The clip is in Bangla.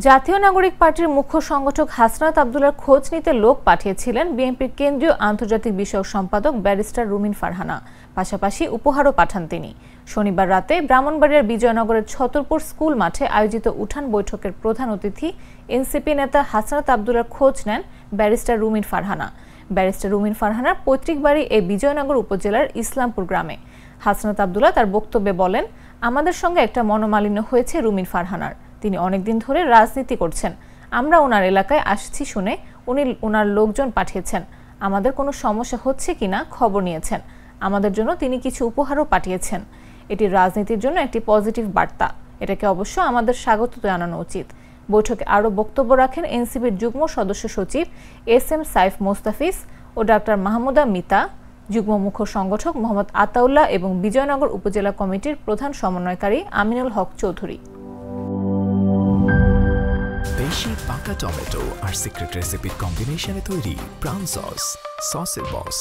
জাতীয় নাগরিক পার্টির মুখ্য সংগঠক হাসনাত আব্দুল্লাহর খোঁজ নিতে লোক পাঠিয়েছিলেন বিএনপির কেন্দ্রীয় আন্তর্জাতিক বিষয়ক সম্পাদক ব্যারিস্টার রুমিন ফারহানা। পাশাপাশি উপহারও পাঠান তিনি। শনিবার রাতে ব্রাহ্মণবাড়িয়ার বিজয়নগরের ছতরপুর স্কুল মাঠে আয়োজিত উঠান বৈঠকের প্রধান অতিথি এনসিপি নেতা হাসনাত আব্দুল্লাহর খোঁজ নেন ব্যারিস্টার রুমিন ফারহানা। ব্যারিস্টার রুমিন ফারহানার পৈতৃক বাড়ি এই বিজয়নগর উপজেলার ইসলামপুর গ্রামে। হাসনাত আব্দুল্লাহ তার বক্তব্যে বলেন, আমাদের সঙ্গে একটা মনোমালিন্য হয়েছে রুমিন ফারহানার। তিনি অনেকদিন ধরে রাজনীতি করছেন। আমরা ওনার এলাকায় আসছি শুনে উনি ওনার লোকজন পাঠিয়েছেন। আমাদের কোনো সমস্যা হচ্ছে কিনা খবর নিয়েছেন। আমাদের জন্য তিনি কিছু উপহারও পাঠিয়েছেন। এটি রাজনীতির জন্য একটি পজিটিভ বার্তা। এটাকে অবশ্য আমাদের স্বাগত জানানো উচিত। বৈঠকে আরও বক্তব্য রাখেন এনসিপির যুগ্ম সদস্য সচিব এস.এম. সাইফ মোস্তাফিজ ও ডাক্তার মাহমুদা মিতা, যুগ্ম মুখ্য সংগঠক মোহাম্মদ আতাউল্লাহ এবং বিজয়নগর উপজেলা কমিটির প্রধান সমন্বয়কারী আমিনুল হক চৌধুরী। দেশি পাকা টমেটো আর সিক্রেট রেসিপির কম্বিনেশনে তৈরি প্রাণ সসের বস।